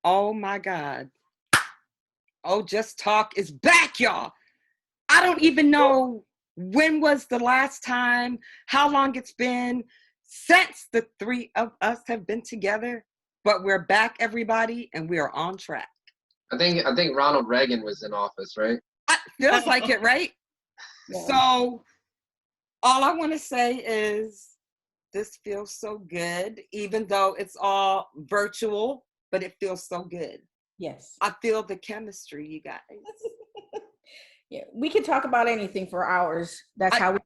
Oh my God. OhJustTalk is back, y'all. I don't even know when was the last time, how long it's been since the three of us have been together, but we're back, everybody, and we are on track. I think Ronald Reagan was in office, right? Feels like it, right? Yeah. So all I want to say is this feels so good, even though it's all virtual, but it feels so good. Yes. I feel the chemistry, you guys. Yeah, we can talk about anything for hours. That's how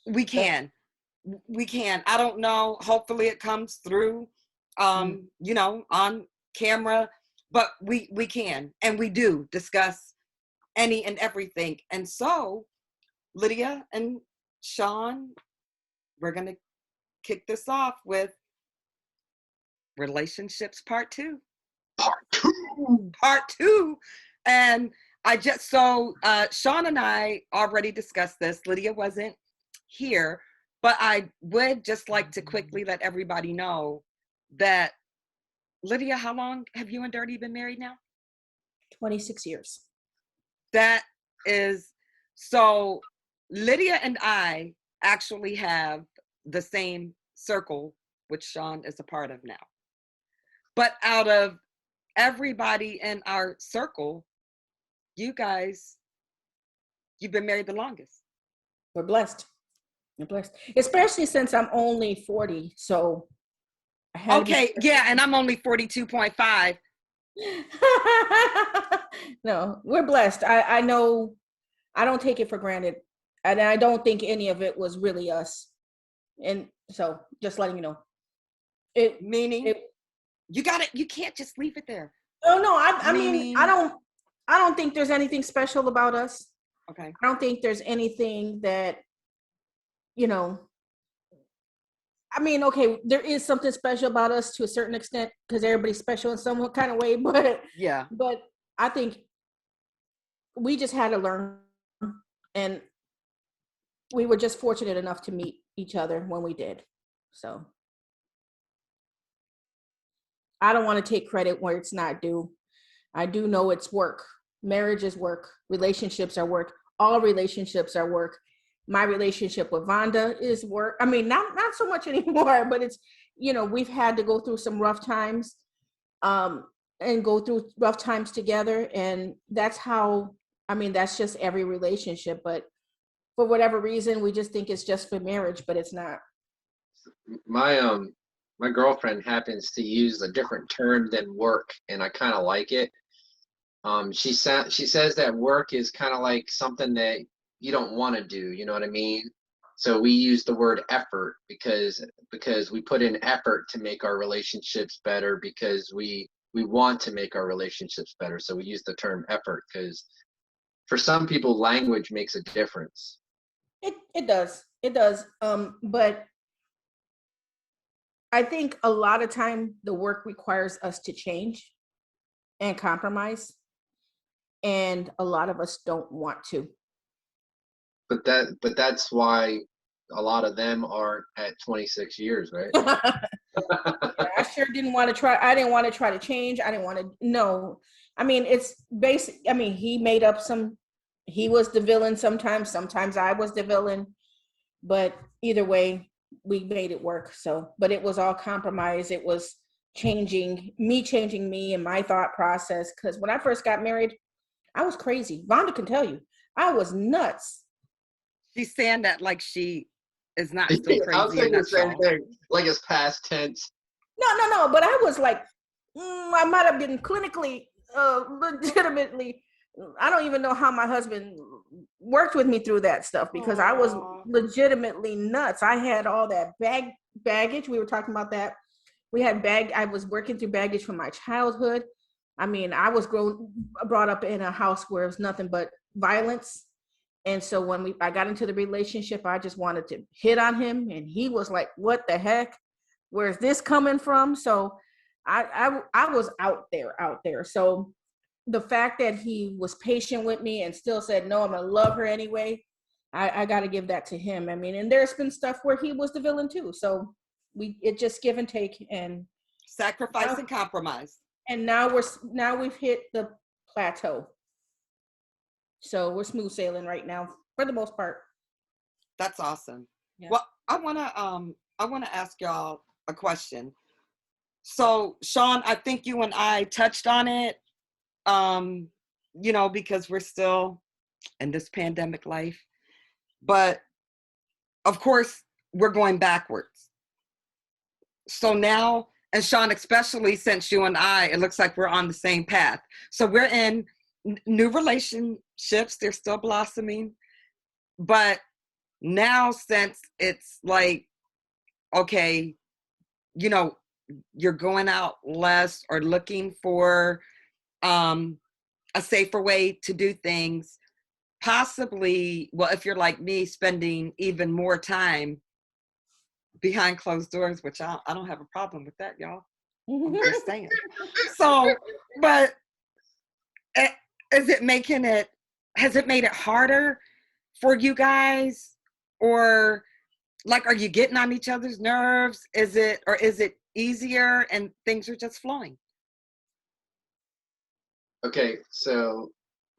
we can. We can. I don't know. Hopefully it comes through, you know, on camera, but we can, and we do discuss any and everything. And so, Lydia and Sean, we're going to kick this off with relationships part 2. Part 2. And Sean and I already discussed this. Lydia wasn't here, but I would just like to quickly let everybody know that, Lydia, how long have you and Dirty been married now? 26 years. That is, so Lydia and I actually have the same circle, which Sean is a part of now. But out of everybody in our circle, you guys, you've been married the longest. We're blessed. We're blessed. Especially since I'm only 40. So okay, yeah, and I'm only 42.5. No, we're blessed. I know, I don't take it for granted. And I don't think any of it was really us. And so just letting you know. You got it. You can't just leave it there. Oh no, I mean, I don't think there's anything special about us. Okay. I don't think there's anything that, you know, I mean, okay, there is something special about us to a certain extent because everybody's special in some kind of way, but yeah. But I think we just had to learn, and we were just fortunate enough to meet each other when we did. So I don't want to take credit where it's not due. I do know it's work. Marriage is work. Relationships are work. All relationships are work. My relationship with Vonda is work. I mean, not so much anymore, but it's, you know, we've had to go through some rough times, and go through rough times together. And that's how, I mean, that's just every relationship. But for whatever reason, we just think it's just for marriage, but it's not. My girlfriend happens to use a different term than work, and I kind of like it. She says that work is kind of like something that you don't want to do, you know what I mean? So we use the word effort because we put in effort to make our relationships better, because we want to make our relationships better. So we use the term effort because for some people, language makes a difference. It does. But I think a lot of time the work requires us to change and compromise, and a lot of us don't want to. But that's why a lot of them are at 26 years, right? Yeah, I sure didn't want to try. I didn't want to try to change. I didn't want to. No, I mean, it's basic. I mean, he made up he was the villain sometimes. Sometimes I was the villain. But either way, we made it work. So, but it was all compromise. It was changing me and my thought process. Because when I first got married, I was crazy. Vonda can tell you, I was nuts. She's saying that like she is not so crazy. I was saying the same thing, like it's past tense. No. But I was like, I might have been clinically, legitimately. I don't even know how my husband worked with me through that stuff, because I was legitimately nuts. I had all that baggage. We were talking about that. I was working through baggage from my childhood. I mean, I was brought up in a house where it was nothing but violence. And so when I got into the relationship, I just wanted to hit on him. And he was like, what the heck? Where's this coming from? So I was out there. So the fact that he was patient with me and still said, no, I'm going to love her anyway, I got to give that to him. I mean, and there's been stuff where he was the villain too. So it just give and take, and sacrifice and compromise. And now we've hit the plateau. So we're smooth sailing right now for the most part. That's awesome. Yeah. Well, I wanna ask y'all a question. So Sean, I think you and I touched on it, because we're still in this pandemic life. But of course, we're going backwards. So now, and Sean, especially since you and I, it looks like we're on the same path. So we're in new relationships, they're still blossoming. But now, since it's like, okay, you're going out less or looking for a safer way to do things, possibly, well, if you're like me, spending even more time behind closed doors, which I don't have a problem with that, y'all. I'm just saying. So, but has it made it harder for you guys? Or like, are you getting on each other's nerves? Is it easier and things are just flowing? Okay, so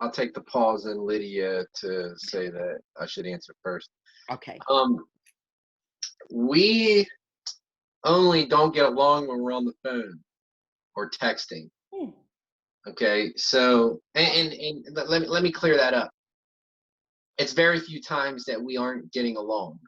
I'll take the pause in Lydia to say that I should answer first. Okay. We only don't get along when we're on the phone or texting. Okay, so and let me clear that up. It's very few times that we aren't getting along.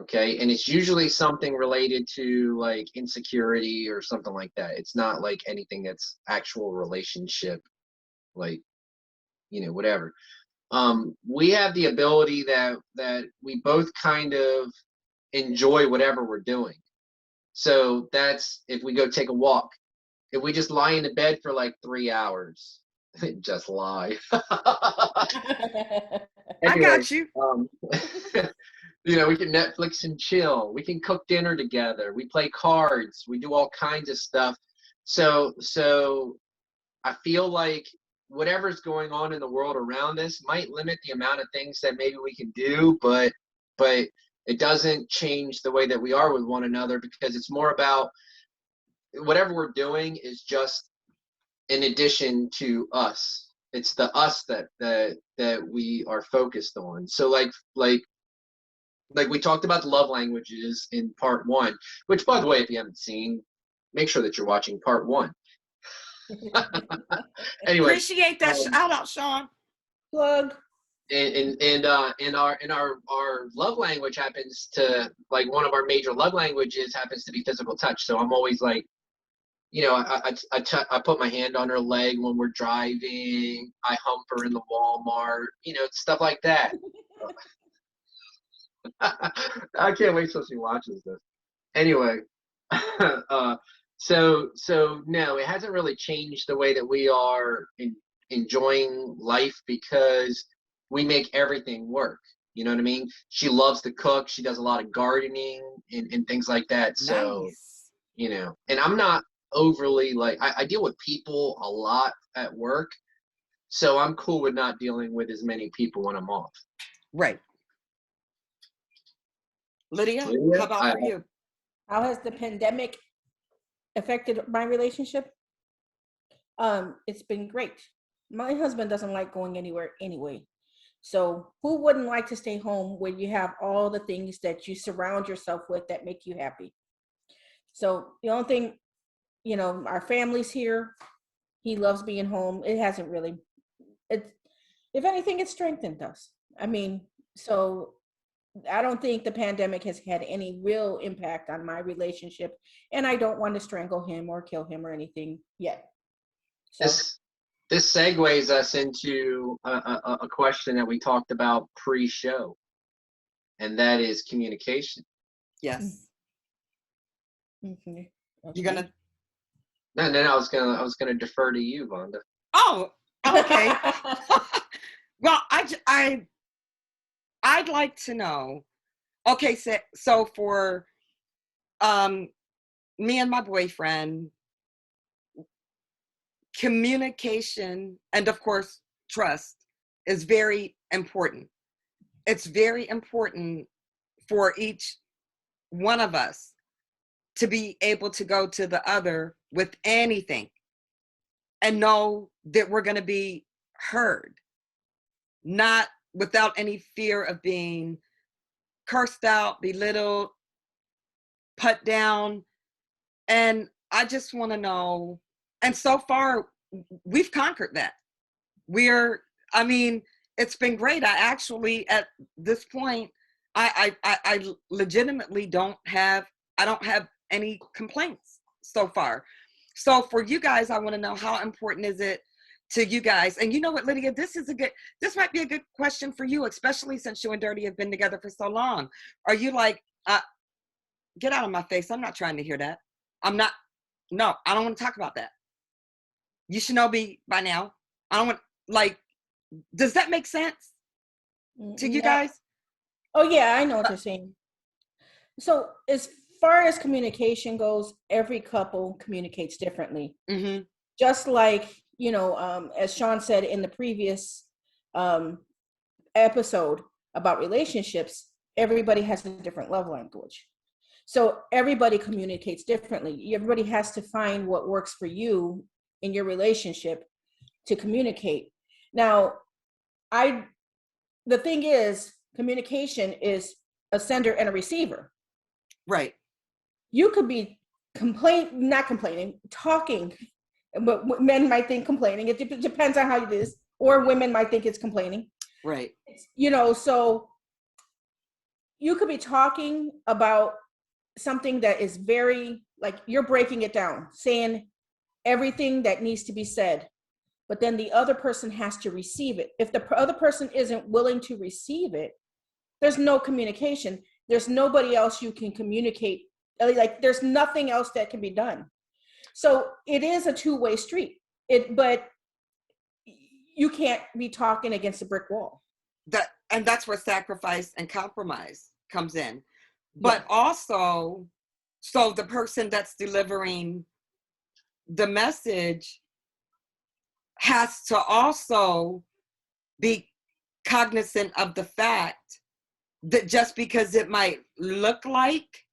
Okay, and it's usually something related to like insecurity or something like that. It's not like anything that's actual relationship, like, whatever. We have the ability that we both kind of enjoy whatever we're doing. So that's if we go take a walk. If we just lie in the bed for like 3 hours, just lie. I Anyway, got you. we can Netflix and chill. We can cook dinner together. We play cards. We do all kinds of stuff. So I feel like whatever's going on in the world around us might limit the amount of things that maybe we can do, but it doesn't change the way that we are with one another, because it's more about whatever we're doing is just in addition to us. It's the us that we are focused on. So like we talked about the love languages in part 1, which, by the way, if you haven't seen, make sure that you're watching part 1. Anyway, Appreciate that shout out, Sean. Plug. And our love language happens to, like, one of our major love languages happens to be physical touch. So I'm always like, I put my hand on her leg when we're driving. I hump her in the Walmart, stuff like that. I can't wait till she watches this. Anyway, so no, it hasn't really changed the way that we are enjoying life, because we make everything work. You know what I mean? She loves to cook. She does a lot of gardening and things like that. So, Nice. and I'm not overly like, I deal with people a lot at work. So I'm cool with not dealing with as many people when I'm off. Right. Lydia, how about for you? How has the pandemic affected my relationship? It's been great. My husband doesn't like going anywhere anyway. So who wouldn't like to stay home when you have all the things that you surround yourself with that make you happy? So the only thing, our family's here. He loves being home. It hasn't really, if anything, it strengthened us. I mean, so I don't think the pandemic has had any real impact on my relationship, and I don't want to strangle him or kill him or anything yet. So this segues us into a question that we talked about pre-show, and that is communication. Yes. Okay. You gonna? No, I was gonna defer to you, Vonda. Oh, okay. Well, I'd like to know. Okay, so for me and my boyfriend, communication and, of course, trust is very important. It's very important for each one of us to be able to go to the other with anything. and know that we're going to be heard, not without any fear of being cursed out, belittled, put down. And I just want to know, and so far we've conquered that. I mean, it's been great. I actually, at this point, I legitimately don't have any complaints so far. So for you guys, I want to know, how important is it to you guys? And you know what, Lydia, this might be a good question for you, especially since you and Dirty have been together for so long. Are you like, get out of my face, I'm not trying to hear that. No, I don't want to talk about that. You should know me by now. I don't want, like, does that make sense to you guys? Oh yeah, I know what you're saying. So as far as communication goes, every couple communicates differently. Mm-hmm. Just like, as Sean said in the previous episode about relationships, everybody has a different love language. So everybody communicates differently. Everybody has to find what works for you in your relationship to communicate. Now, the thing is, communication is a sender and a receiver. Right. You could be talking, but men might think complaining. It depends on how it is, or women might think it's complaining. Right. So you could be talking about something that is very, like, you're breaking it down, saying everything that needs to be said, but then the other person has to receive it. If the other person isn't willing to receive it, there's no communication. There's nobody else you can communicate. Like, there's nothing else that can be done. So it is a two-way street. But you can't be talking against a brick wall. And that's where sacrifice and compromise comes in. But also, so the person that's delivering the message has to also be cognizant of the fact that just because it might look like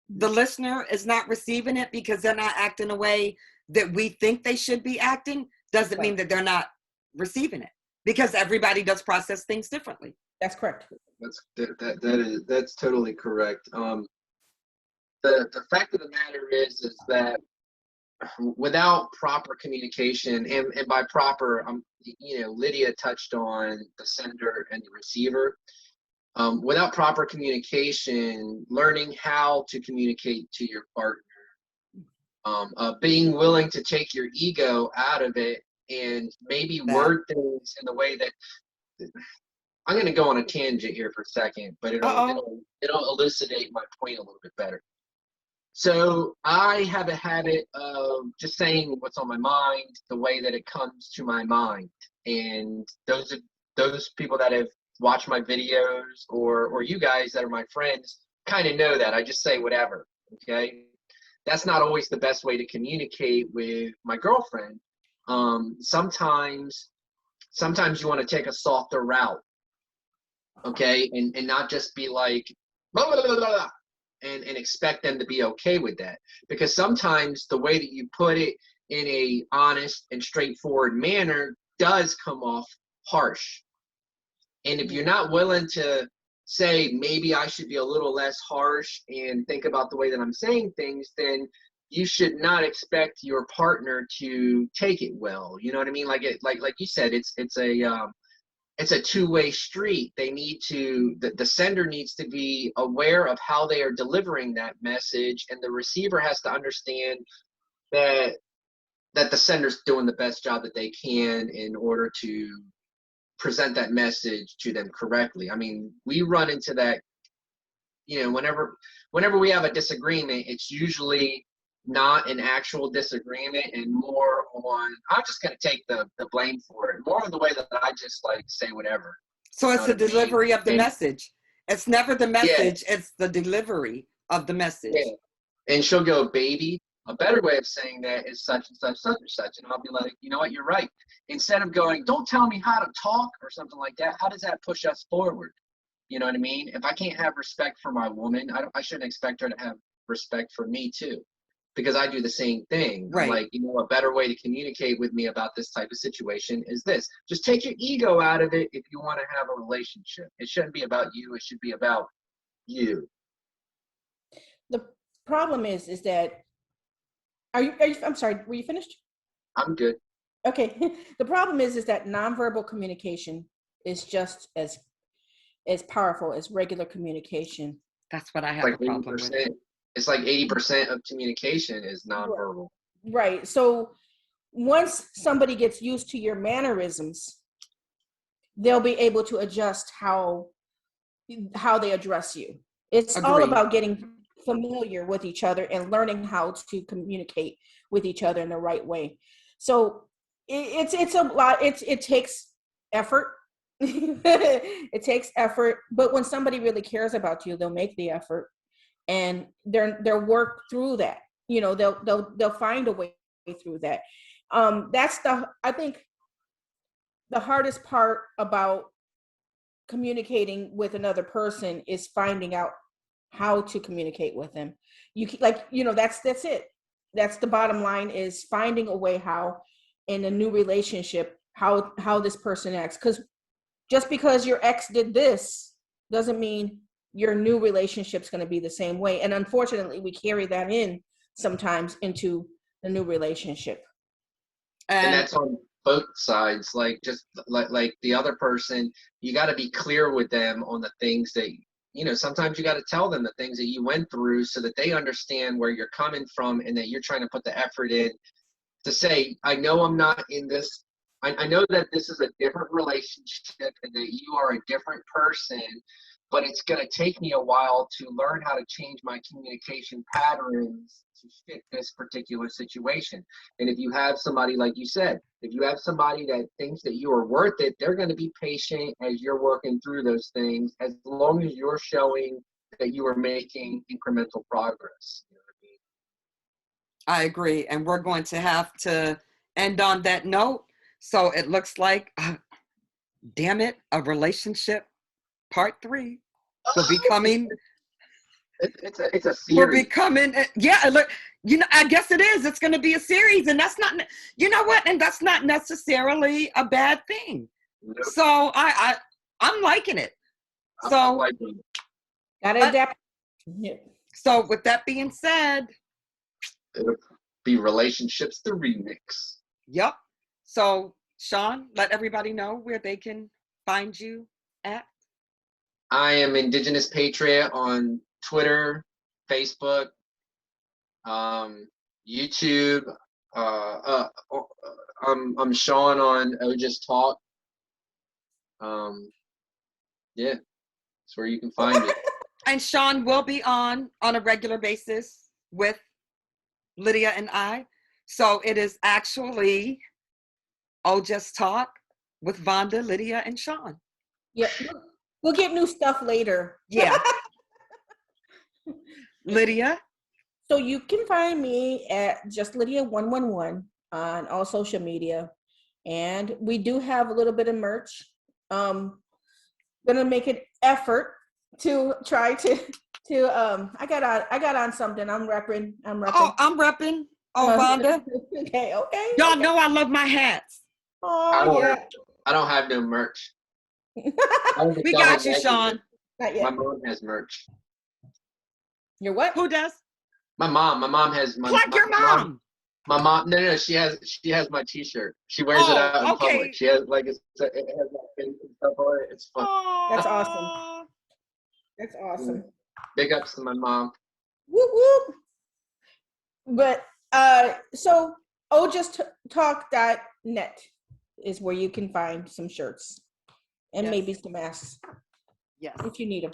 the listener is not receiving it because they're not acting the way that we think they should be acting, doesn't mean that they're not receiving it, because everybody does process things differently. That's correct. That's totally correct. The fact of the matter is that without proper communication, and by proper, Lydia touched on the sender and the receiver. Without proper communication, learning how to communicate to your partner, being willing to take your ego out of it and maybe word things in the way that, I'm going to go on a tangent here for a second, but it'll elucidate my point a little bit better. So I have a habit of just saying what's on my mind the way that it comes to my mind. And those people that have watched my videos, or you guys that are my friends, kind of know that I just say whatever. Okay, that's not always the best way to communicate with my girlfriend. Sometimes you want to take a softer route. Okay, and not just be like blah, blah, blah, blah, blah, and expect them to be okay with that, because sometimes the way that you put it in a honest and straightforward manner does come off harsh. And if you're not willing to say, maybe I should be a little less harsh and think about the way that I'm saying things, then you should not expect your partner to take it well. You know what I mean? Like you said, it's a two-way street. They need to, the sender needs to be aware of how they are delivering that message, and the receiver has to understand that the sender's doing the best job that they can in order to present that message to them correctly. I mean, we run into that, whenever we have a disagreement, it's usually not an actual disagreement, and more on, I'm just going to take the blame for it, more of the way that I just like say whatever. So it's the delivery of the message. It's never the message, it's the delivery of the message. Yeah. And she'll go, baby, a better way of saying that is such and such, such and such. And I'll be like, you know what, you're right. Instead of going, don't tell me how to talk or something like that, how does that push us forward? You know what I mean? If I can't have respect for my woman, I shouldn't expect her to have respect for me too. because I do the same thing. Right. I'm like, a better way to communicate with me about this type of situation is this. Just take your ego out of it if you want to have a relationship. It shouldn't be about you. It should be about you. The problem is that, I'm sorry, were you finished? I'm good. Okay. The problem is that nonverbal communication is just as powerful as regular communication. That's what I have a problem with. It's like 80% of communication is nonverbal. Right. So once somebody gets used to your mannerisms, they'll be able to adjust how they address you. It's all about getting familiar with each other and learning how to communicate with each other in the right way. So it's a lot. It takes effort. It takes effort, but when somebody really cares about you, they'll make the effort, and they'll work through that. They'll find a way through that. That's I think the hardest part about communicating with another person is finding out how to communicate with them. That's it. That's the bottom line, is finding a way how in a new relationship, how this person acts. Because just because your ex did this doesn't mean your new relationship's going to be the same way. And unfortunately, we carry that in sometimes into the new relationship. And that's on both sides. Like, just like the other person, you got to be clear with them on the things that, sometimes you got to tell them the things that you went through so that they understand where you're coming from and that you're trying to put the effort in to say, I know I'm not in this. I know that this is a different relationship and that you are a different person, but it's going to take me a while to learn how to change my communication patterns to fit this particular situation. And if you have somebody, like you said, if you have somebody that thinks that you are worth it, they're going to be patient as you're working through those things, as long as you're showing that you are making incremental progress. You know what I mean? I agree. And we're going to have to end on that note. So it looks like, damn it, a relationship part 3 will be coming. It's a series. Will be coming. Yeah, look, I guess it is. It's going to be a series, and that's not, and that's not necessarily a bad thing. Nope. So I'm liking it. So gotta adapt. So with that being said, it'll be Relationships the Remix. Yep. So Sean, let everybody know where they can find you at. I am Indigenous Patriot on Twitter, Facebook, YouTube. I'm Sean on OhJustTalk. Yeah, that's where you can find me. And Sean will be on a regular basis with Lydia and I. So it is actually OhJustTalk with Vonda, Lydia, and Sean. Yeah, we'll get new stuff later. Yeah. Lydia? So you can find me at Just Lydia 111 on all social media. And we do have a little bit of merch. Gonna make an effort to try to I got on something. I'm repping. Oh, I'm repping. Oh, Vonda. Okay. Y'all know I love my hats. Oh, yeah. I don't have no merch. We got you, Sean. Not yet. My mom has merch. Your what? Who does? My mom has my Like your mom. My mom, no, she has my T-shirt. She wears it out in public. She has it has that face and stuff on it. It's fun. That's awesome. That's awesome. Big ups to my mom. Whoop whoop. But so OhJustTalk.net is where you can find some shirts and maybe some masks. Yes. If you need them.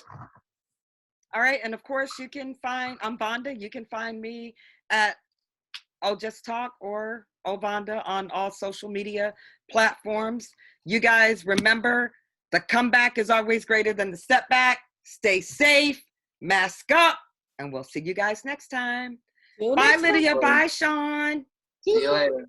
All right, and of course I'm Vonda. You can find me at OhJustTalk or OhVonda on all social media platforms. You guys remember, the comeback is always greater than the setback. Stay safe, mask up, and we'll see you guys next time. Bye, Lydia. Bye, Sean. See you later.